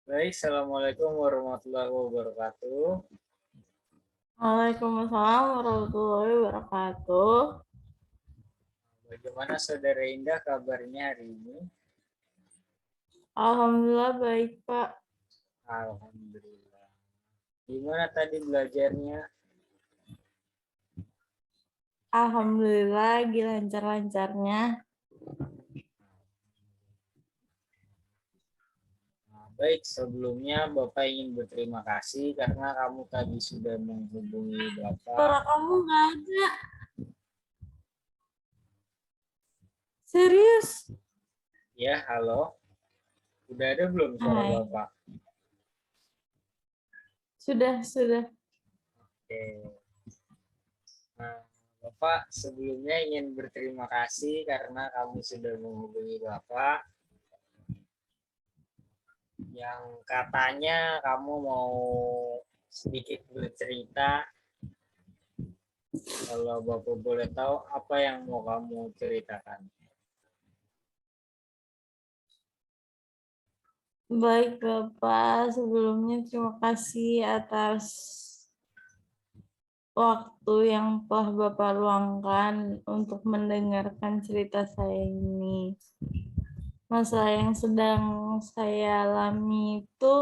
Baik, Assalamualaikum warahmatullahi wabarakatuh. Waalaikumsalam warahmatullahi wabarakatuh. Bagaimana Saudara Indah kabarnya hari ini? Alhamdulillah baik, Pak. Alhamdulillah. Gimana tadi belajarnya? Alhamdulillah lagi lancar-lancarnya. Baik, sebelumnya Bapak ingin berterima kasih karena kamu tadi sudah menghubungi Bapak. Suara kamu nggak ada. Serius? Ya, halo. Udah ada belum suara Hai. Bapak? Sudah. Oke. Nah, Bapak sebelumnya ingin berterima kasih karena kamu sudah menghubungi Bapak. Yang katanya kamu mau sedikit bercerita. Kalau Bapak boleh tahu apa yang mau kamu ceritakan? Baik, Bapak. Sebelumnya terima kasih atas waktu yang telah Bapak luangkan untuk mendengarkan cerita saya ini. Masalah yang sedang saya alami itu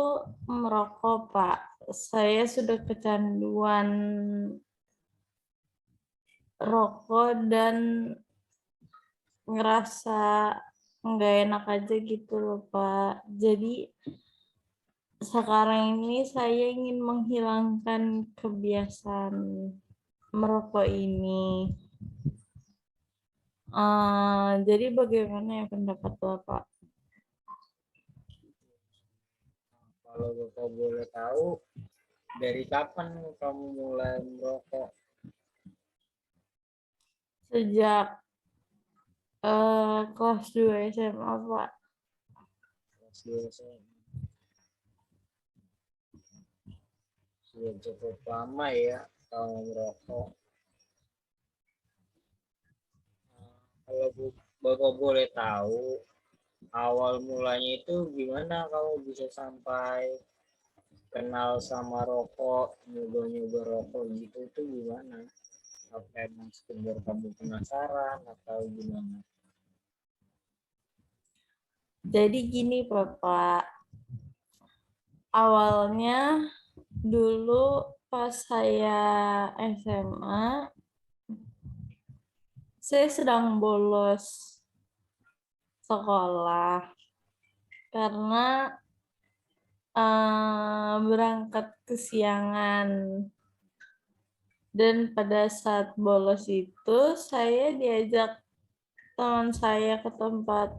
merokok, Pak. Saya sudah kecanduan rokok dan ngerasa nggak enak aja gitu loh, Pak. Jadi sekarang ini saya ingin menghilangkan kebiasaan merokok ini. Jadi bagaimana ya pendapat Bapak? Kalau Bapak boleh tahu, dari kapan kamu mulai merokok? Sejak kelas 2 SMA, Pak. Kelas 2 SMA. Sudah cukup lama ya kamu merokok. Kalau Bapak boleh tahu, awal mulanya itu gimana kamu bisa sampai kenal sama rokok, nyoba-nyoba rokok gitu itu gimana? Apa emang sekedar kamu penasaran atau gimana? Jadi gini, Bapak. Awalnya dulu pas saya SMA, saya sedang bolos sekolah karena berangkat kesiangan. Dan pada saat bolos itu, saya diajak teman saya ke tempat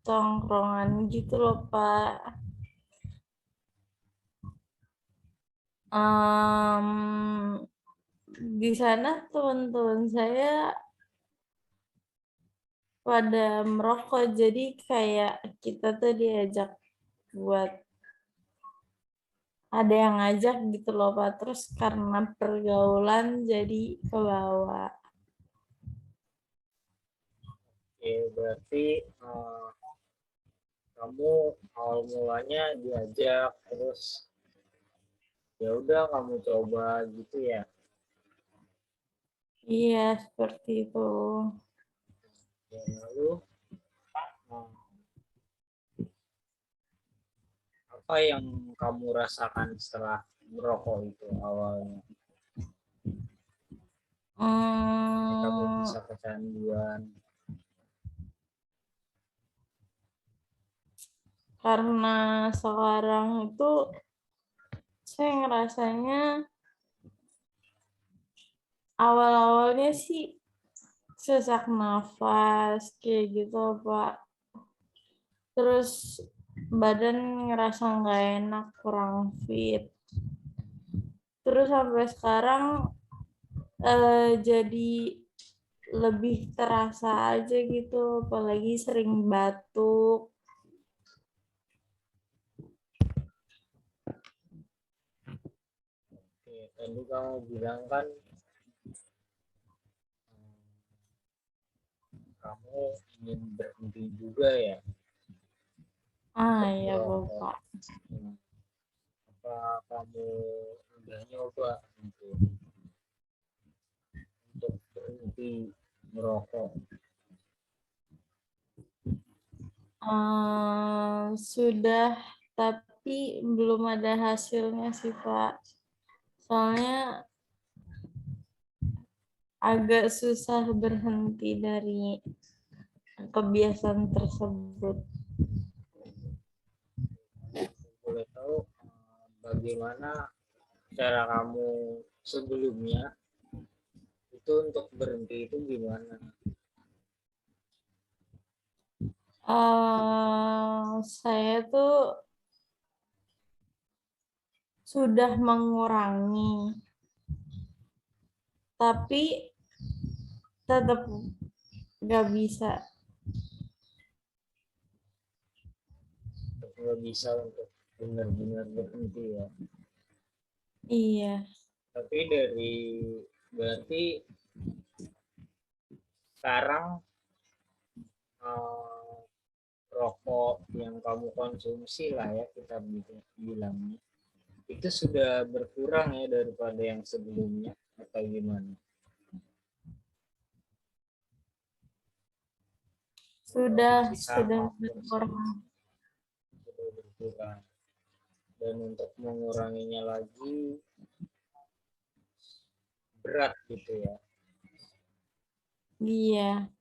tongkrongan gitu loh, Pak. Di sana teman-teman saya pada merokok, jadi kayak kita tuh diajak buat ada yang ngajak gitu loh, Pak. Terus karena pergaulan jadi ke bawah. Oke, berarti kamu awal mulanya diajak terus ya udah kamu coba gitu ya. Iya, seperti itu. Ya, lalu uh, apa yang kamu rasakan setelah merokok itu awalnya? Kamu Hmm, bisa kecanduan. karena sekarang itu saya ngerasanya awal-awalnya sih sesak nafas kayak gitu, Pak. Terus badan ngerasa nggak enak, kurang fit. Terus sampai sekarang jadi lebih terasa aja gitu, apalagi sering batuk. Oke, tadi kamu bilang kan kamu ingin berhenti juga ya Ah untuk ya, merokok. Bapak. Nah, apa kamu udah nyoba gitu untuk berhenti merokok? Sudah, tapi belum ada hasilnya sih, Pak. Soalnya agak susah berhenti dari kebiasaan tersebut. Boleh tahu bagaimana cara kamu sebelumnya itu untuk berhenti itu gimana? Saya tuh sudah mengurangi, tapi tetap nggak bisa. Nggak bisa untuk benar-benar berhenti ya. Iya, Tapi dari berarti sekarang eh, rokok yang kamu konsumsi lah ya kita bilangnya itu sudah berkurang ya daripada yang sebelumnya atau gimana? sudah Masih sudah sama berkurang. sudah berkurang dan untuk menguranginya lagi berat gitu ya. Iya,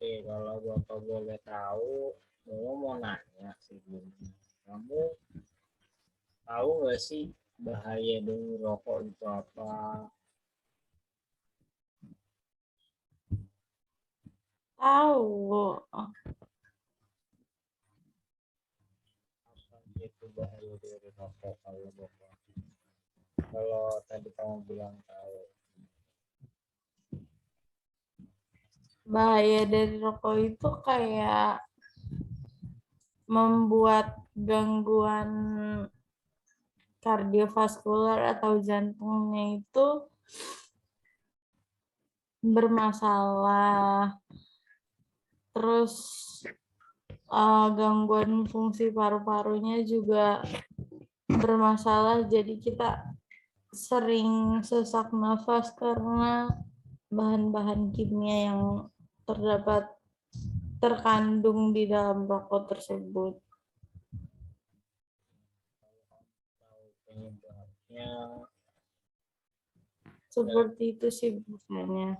Oke, kalau Bapak boleh tahu, saya mau nanya sebelumnya. Kamu tahu nggak sih bahaya dari rokok itu apa? tahu. Apa itu bahaya dari rokok kalau Bapak? Kalau tadi kamu bilang tahu. Bahaya dari rokok itu kayak membuat gangguan kardiovaskular atau jantungnya itu bermasalah. Terus gangguan fungsi paru-parunya juga bermasalah. Jadi kita sering sesak nafas karena bahan-bahan kimia yang terdapat terkandung di dalam rokok tersebut. Tahu penyebabnya, dan Seperti itu sih biasanya.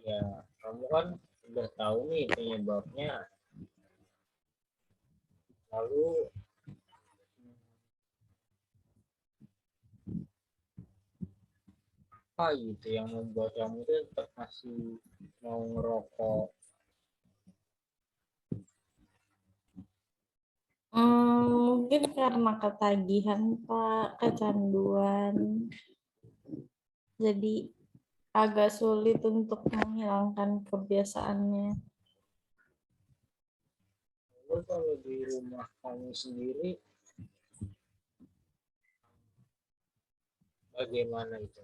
ya kamu kan udah tahu nih penyebabnya. Lalu apa gitu yang membuat kamu itu tetap masih mau ngerokok? Mungkin karena ketagihan, Pak, kecanduan. Jadi agak sulit untuk menghilangkan kebiasaannya. Lalu kalau di rumah kamu sendiri bagaimana itu?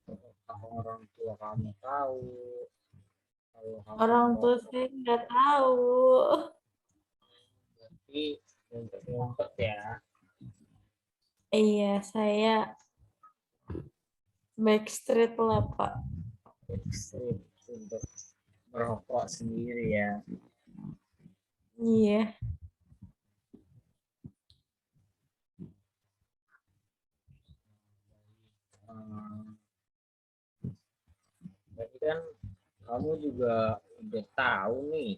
Apakah orang tua kamu tahu kalau kamu Orang tua merokok? saya nggak tahu. Berarti ngumpet-ngumpet ya. Iya, saya backstreet lah, Pak. Ekstrim untuk merokok sendiri ya. Iya. Hmm, berarti kan kamu juga udah tahu nih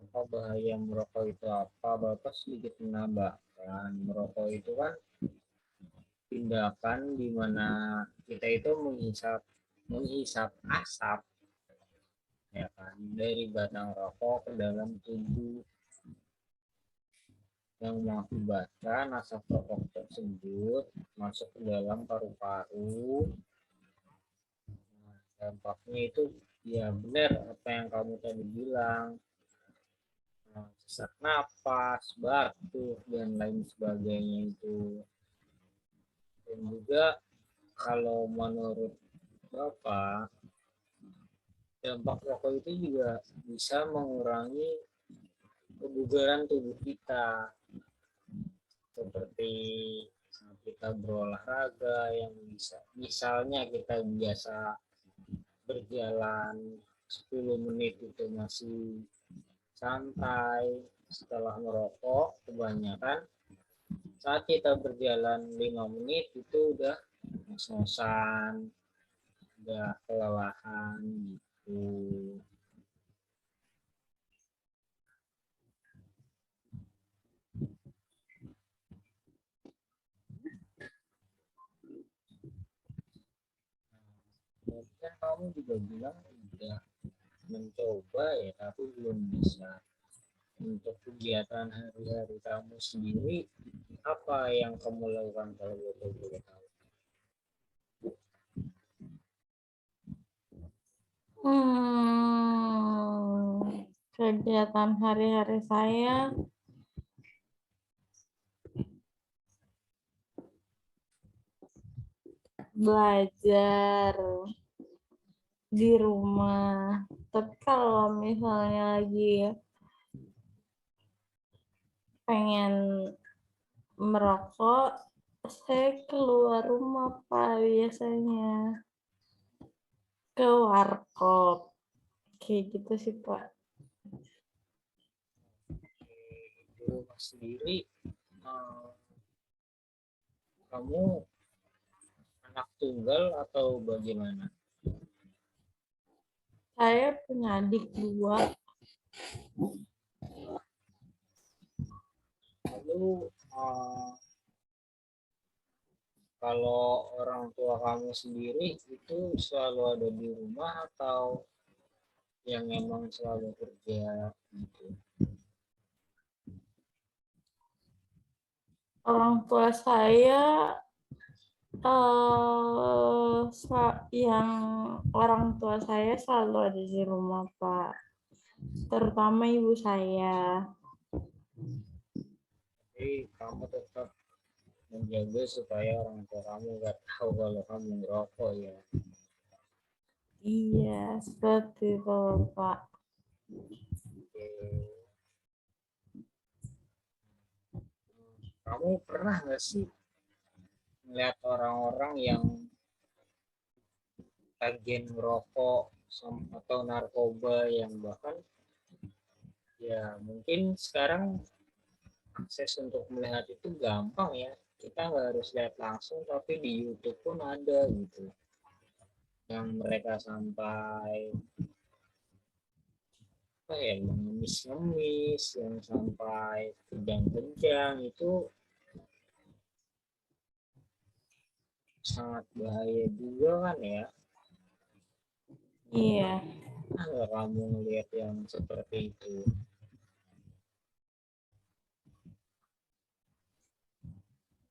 apa bahaya merokok itu apa. Bapak sedikit menambahkan merokok itu kan tindakan di mana kita itu menghisap menghisap asap ya kan dari batang rokok ke dalam tubuh yang mengakibatkan asap rokok tersebut masuk ke dalam paru-paru. Nah, dampaknya itu ya benar apa yang kamu tadi bilang, sesak napas, batuk dan lain sebagainya itu. Dan juga kalau menurut Bapak dampak rokok itu juga bisa mengurangi kebugaran tubuh kita, seperti saat kita berolahraga yang bisa misalnya kita biasa berjalan 10 menit itu masih santai, setelah merokok kebanyakan saat kita berjalan 5 menit itu udah ngos-ngosan, udah kelelahan gitu. Kan kamu juga bilang udah mencoba ya, tapi belum bisa. Untuk kegiatan hari-hari kamu sendiri, apa yang kamu lakukan kalau boleh tahu? Kegiatan hari-hari saya belajar di rumah. Tapi kalau misalnya lagi pengen merokok, saya keluar rumah Pak biasanya ke warkop. Kayak gitu sih Pak. Di rumah sendiri, kamu anak tunggal atau bagaimana? Saya punya adik 2. Lalu kalau orang tua kamu sendiri itu selalu ada di rumah atau yang memang selalu kerja gitu? Orang tua saya yang orang tua saya selalu ada di rumah Pak. Terutama ibu saya. Jadi kamu tetap menjaga supaya orang tua kamu nggak tahu kalau kamu merokok ya. Iya, seperti itu Pak. Oke. Kamu pernah nggak sih melihat orang-orang yang agen merokok atau narkoba yang bahkan ya mungkin sekarang akses untuk melihat itu gampang ya, kita nggak harus lihat langsung tapi di YouTube pun ada gitu yang mereka sampai apa ya mengemis-ngemis, yang sampai kejang-kejang, itu sangat bahaya juga kan ya. Iya, Kalau kamu melihat yang seperti itu,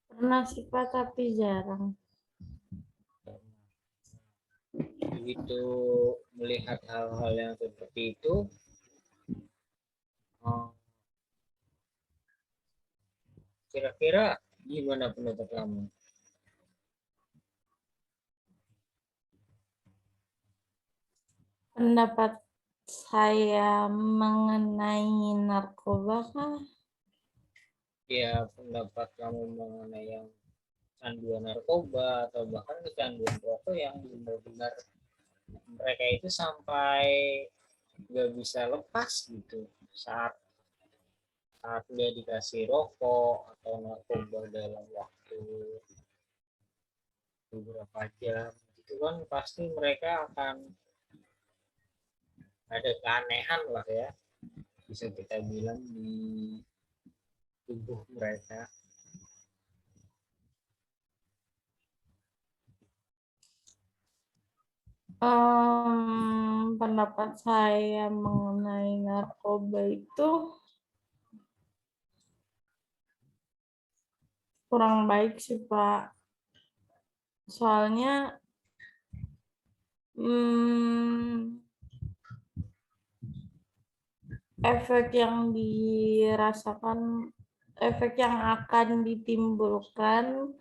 pernah sih Pak, tapi jarang. begitu melihat hal-hal yang seperti itu, oh, kira-kira gimana pendapat kamu? Pendapat saya mengenai narkoba kah? Ya, pendapat kamu mengenai yang canduan narkoba atau bahkan kecanduan rokok yang benar-benar mereka itu sampai nggak bisa lepas gitu saat saat dia dikasih rokok atau narkoba dalam waktu beberapa jam itu kan pasti mereka akan ada keanehan lah ya, bisa kita bilang di tubuh mereka. Pendapat saya mengenai narkoba itu kurang baik sih Pak. Soalnya efek yang dirasakan, efek yang akan ditimbulkan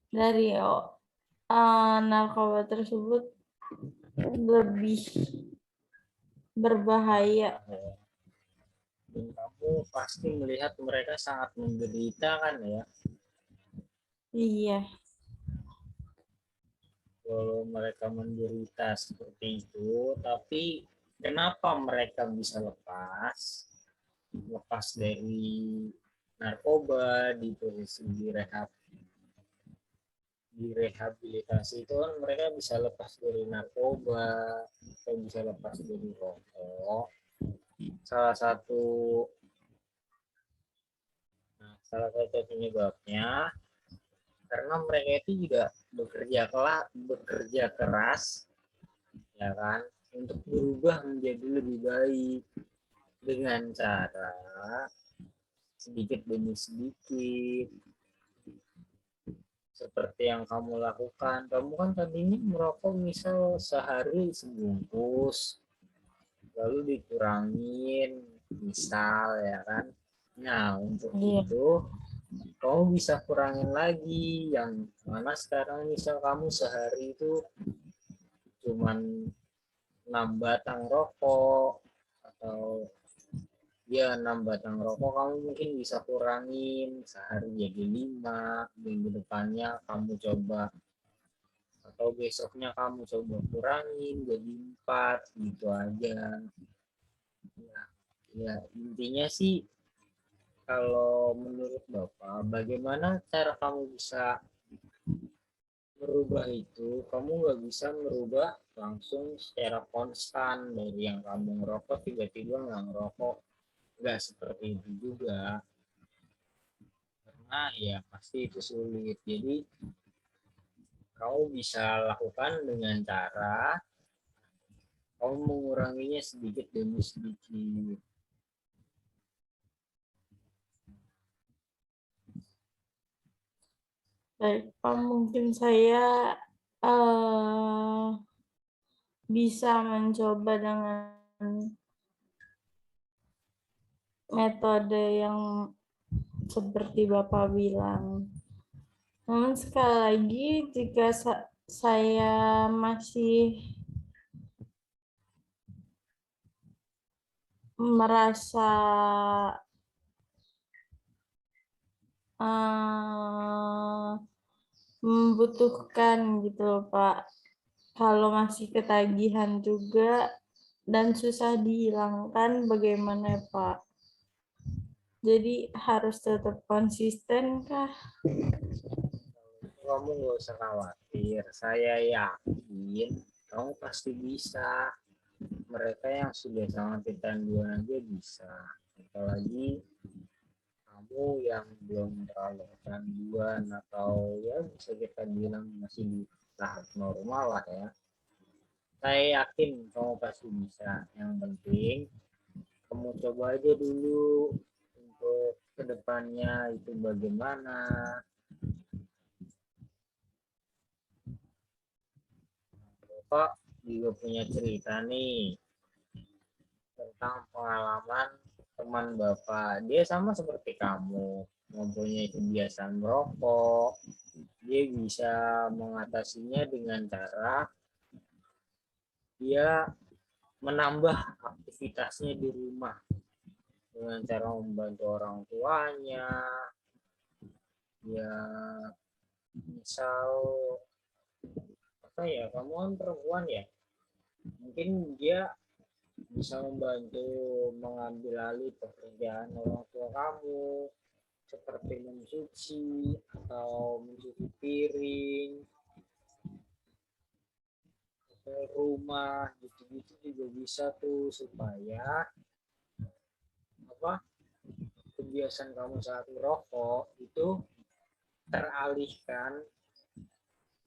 dari narkoba tersebut lebih berbahaya. Dan kamu pasti melihat mereka sangat menderita kan ya. Iya, Kalau mereka menderita seperti itu, tapi kenapa mereka bisa lepas dari narkoba di posisi direhabilitasi itu kan mereka bisa lepas dari narkoba, atau bisa lepas dari rokok. Salah satu salah satu penyebabnya karena mereka itu juga bekerja keras, ya kan, untuk berubah menjadi lebih baik dengan cara sedikit demi sedikit, seperti yang kamu lakukan. Kamu kan tadinya merokok misal sehari sebungkus, lalu dikurangin, misal ya kan. Nah, untuk iya, itu kamu bisa kurangin lagi, yang mana sekarang misal kamu sehari itu cuman 6 batang rokok, atau ya 6 batang rokok kamu mungkin bisa kurangin sehari jadi 5, minggu depannya kamu coba, atau besoknya kamu coba kurangin jadi 4, gitu aja ya. Ya intinya sih, kalau menurut Bapak bagaimana cara kamu bisa merubah itu, kamu nggak bisa merubah langsung secara konstan dari yang kamu ngerokok tiba-tiba nggak ngerokok, nggak seperti itu juga, karena ya pasti itu sulit. Jadi kamu bisa lakukan dengan cara kamu menguranginya sedikit demi sedikit. baik. Mungkin saya bisa mencoba dengan metode yang seperti Bapak bilang. Namun sekali lagi, jika saya masih merasa membutuhkan gitu loh, Pak. Kalau masih ketagihan juga dan susah dihilangkan, bagaimana Pak? Jadi harus tetap konsisten kah? Kamu nggak usah khawatir, saya yakin kamu pasti bisa. Mereka yang sudah sangat kecanduan aja bisa, apalagi kamu yang belum terlalu kecanduan, atau ya bisa kita bilang masih di tahap normal lah ya. Saya yakin kamu pasti bisa. Yang penting kamu coba aja dulu untuk kedepannya itu bagaimana. Bapak juga punya cerita nih tentang pengalaman teman Bapak. Dia sama seperti kamu, mempunyai kebiasaan merokok. Dia bisa mengatasinya dengan cara dia menambah aktivitasnya di rumah, dengan cara membantu orang tuanya. Ya misal apa ya, kamu kan perempuan ya, mungkin dia bisa membantu mengambil alih pekerjaan orang tua kamu, seperti mencuci atau mencuci piring ke rumah, gitu-gitu juga bisa tuh, supaya apa, kebiasaan kamu saat merokok itu teralihkan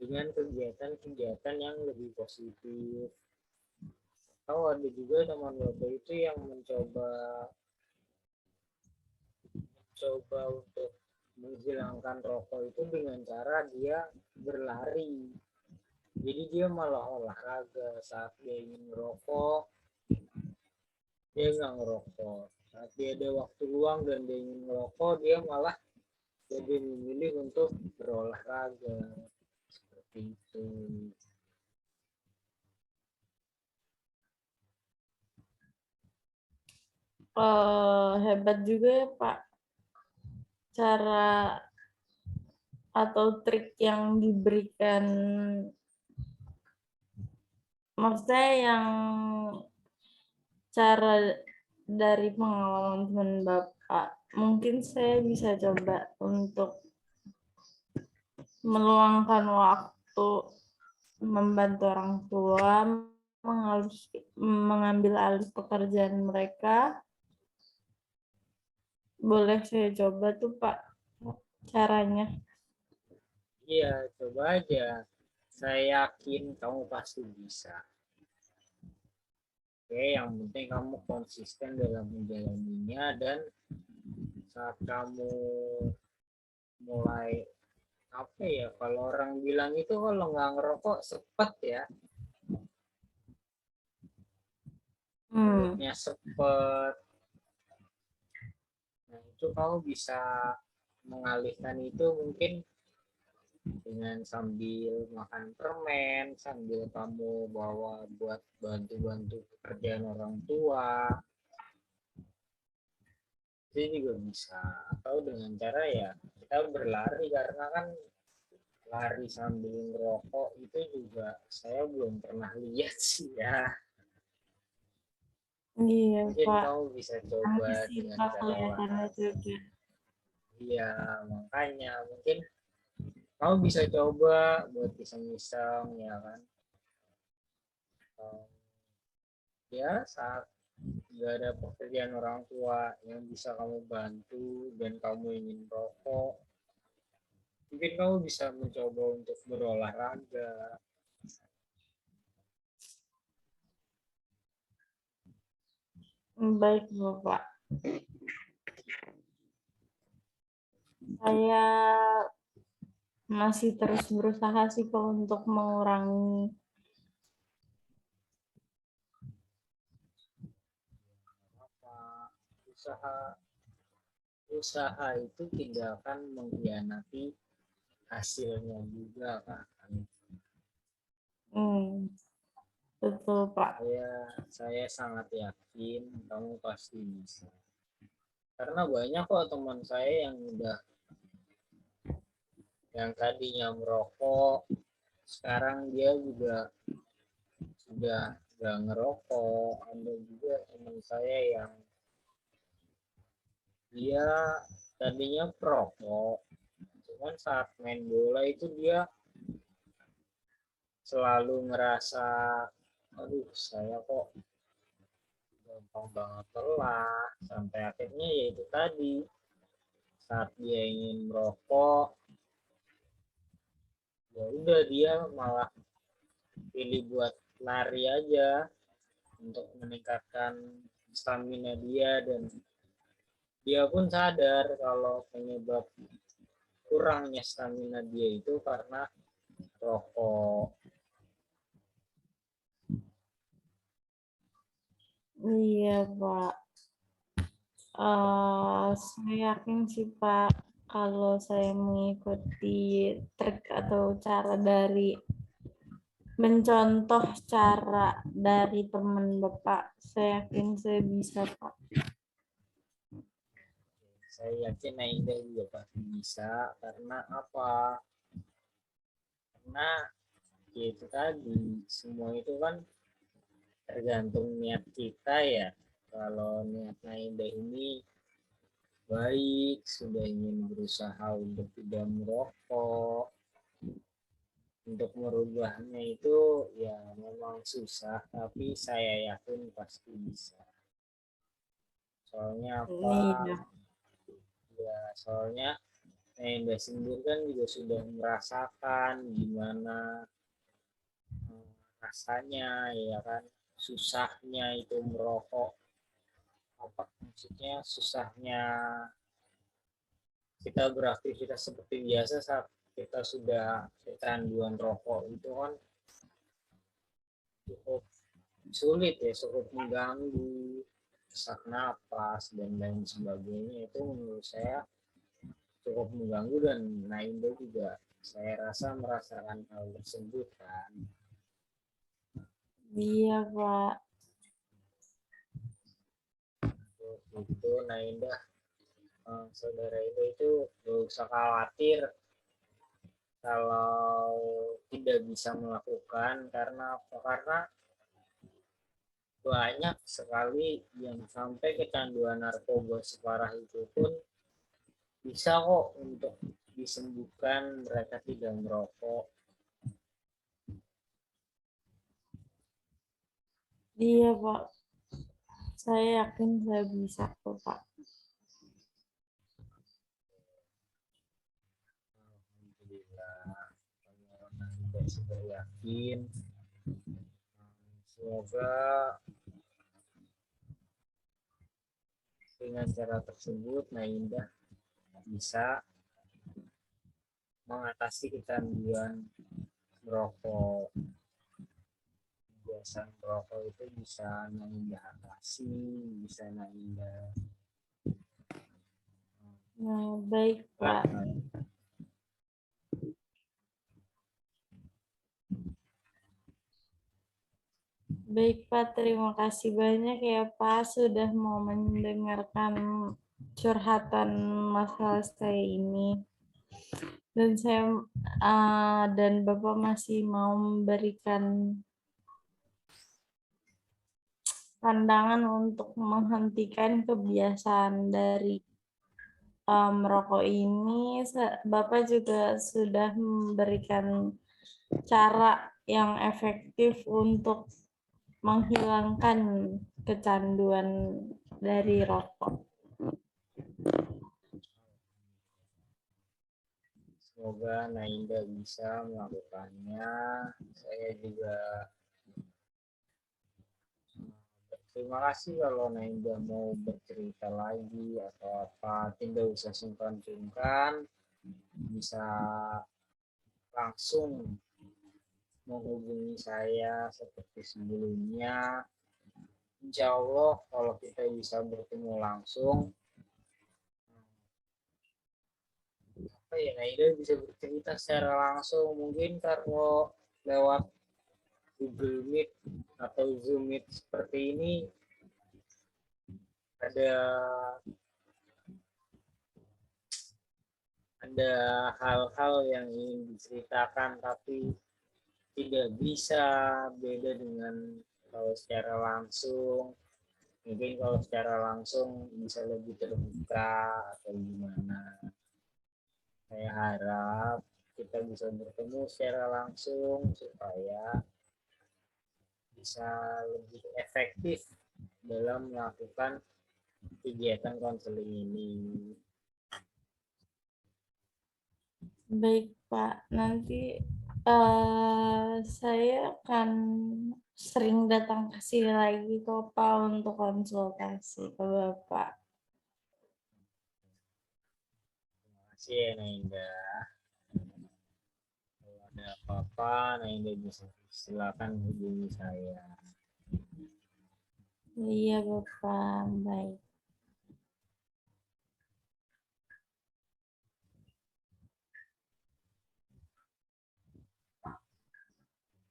dengan kegiatan-kegiatan yang lebih positif. Tahu ada juga teman bapak itu yang mencoba untuk menghilangkan rokok itu dengan cara dia berlari. Jadi dia malah olahraga, saat dia ingin merokok dia nggak ngerokok, saat dia ada waktu luang dan dia ingin merokok dia malah jadi memilih untuk berolahraga, seperti itu. hebat juga ya Pak cara atau trik yang diberikan, maksudnya yang cara dari pengalaman teman Bapak. Mungkin saya bisa coba untuk meluangkan waktu membantu orang tua mengambil alih pekerjaan mereka. Boleh saya coba tuh Pak caranya. Iya, coba aja. Saya yakin kamu pasti bisa. Oke, yang penting kamu konsisten dalam menjalaninya, dan saat kamu mulai, apa ya, kalau orang bilang itu kalau nggak ngerokok sepet ya, mulutnya sepet. Nah, itu kamu bisa mengalihkan itu mungkin dengan sambil makan permen, sambil kamu bawa buat bantu-bantu pekerjaan orang tua, itu juga bisa. Atau dengan cara ya kita berlari, karena kan lari sambil ngerokok itu juga saya belum pernah lihat sih ya. Iya Mungkin Pak, kamu bisa coba nanti sih dengan Pak cara kelihatannya olahraga. juga. Iya, makanya mungkin kamu bisa coba buat iseng-iseng ya kan. Ya saat nggak ada pekerjaan orang tua yang bisa kamu bantu dan kamu ingin rokok, mungkin kamu bisa mencoba untuk berolahraga. Baik Bapak, saya masih terus berusaha sih Pak untuk mengurangi. Apa usaha usaha itu tidak akan mengkhianati hasilnya juga kan. Betul Pak. Saya sangat yakin kamu pasti bisa, karena banyak kok teman saya yang udah, yang tadinya merokok sekarang dia juga sudah nggak ngerokok. Ada juga teman saya yang dia tadinya perokok, cuman saat main bola itu dia selalu ngerasa, aduh saya kok gampang banget lelah, sampai akhirnya ya itu tadi, saat dia ingin merokok ya udah dia malah pilih buat lari aja untuk meningkatkan stamina dia, dan dia pun sadar kalau penyebab kurangnya stamina dia itu karena rokok. Iya Pak. Saya yakin sih Pak kalau saya mengikuti trik atau cara dari mencontoh cara dari teman Bapak, saya yakin saya bisa Pak. Saya yakin Aida juga pasti bisa, karena apa? Karena ya itu tadi, semua itu kan tergantung niat kita ya. Kalau niat Aida ini baik, sudah ingin berusaha untuk tidak merokok, untuk merubahnya itu ya memang susah, tapi saya yakin pasti bisa. Soalnya apa? Iya, Ya soalnya Enda sendiri kan juga sudah merasakan gimana rasanya ya kan, susahnya itu merokok, apa maksudnya susahnya kita beraktivitas seperti biasa saat kita sudah kecanduan rokok itu kan cukup sulit ya, cukup mengganggu, sesak napas dan lain sebagainya. Itu menurut saya cukup mengganggu, dan Naindo juga saya rasa merasakan hal tersebut kan. iya Pak. itu. Nah Indah, saudara itu gak usah khawatir kalau tidak bisa melakukan. Karena apa? Karena banyak sekali yang sampai kecanduan narkoba separah itu pun bisa kok untuk disembuhkan, mereka tidak merokok. Iya, Pak. Saya yakin saya bisa kok, Pak. Alhamdulillah, kalau Nanda sudah yakin, semoga dengan cara tersebut Naindah bisa mengatasi kecanduan merokok. Kebiasaan merokok itu bisa Naindah atasi, bisa Naindah Nah, baik, Pak. Baik, Pak. Terima kasih banyak ya, Pak, sudah mau mendengarkan curhatan masalah saya ini. Dan dan Bapak masih mau memberikan pandangan untuk menghentikan kebiasaan dari merokok ini. Bapak juga sudah memberikan cara yang efektif untuk menghilangkan kecanduan dari rokok. Semoga Nainda bisa melakukannya. Saya juga terima kasih kalau Nainda mau bercerita lagi atau apa, tidak usah sungkan-sungkan, bisa langsung menghubungi saya seperti sebelumnya. Insya Allah kalau kita bisa bertemu langsung, apa ya, Naida bisa bercerita secara langsung. Mungkin kalau lewat Google Meet atau Zoom Meet seperti ini ada hal-hal yang ingin diceritakan tapi tidak bisa, beda dengan kalau secara langsung. Mungkin kalau secara langsung bisa lebih terbuka atau gimana. Saya harap kita bisa bertemu secara langsung supaya bisa lebih efektif dalam melakukan kegiatan konseling ini. Baik, Pak. Nanti saya akan sering datang ke sini lagi kok, Pak, untuk konsultasi ke Bapak. Terima kasih ya Nainda. Kalau ada apa-apa, Nainda bisa silakan hubungi saya. Iya, Bapak. Baik.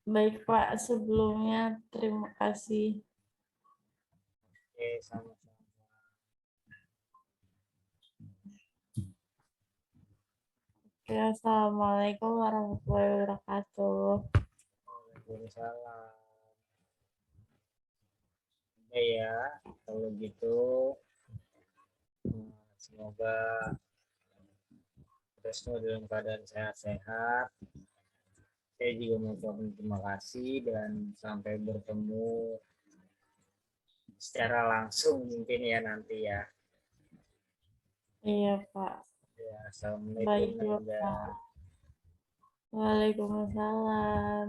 Baik, Pak. Sebelumnya terima kasih. Oke, sama-sama. Oke, Assalamualaikum warahmatullahi wabarakatuh. Waalaikumsalam. Ya, kalau gitu semoga kita semua dalam keadaan sehat-sehat. Saya juga mengucapkan terima kasih dan sampai bertemu secara langsung mungkin ya nanti ya. Iya, Pak. Ya, assalamualaikum Baik, Nainda. Bapak. Waalaikumsalam.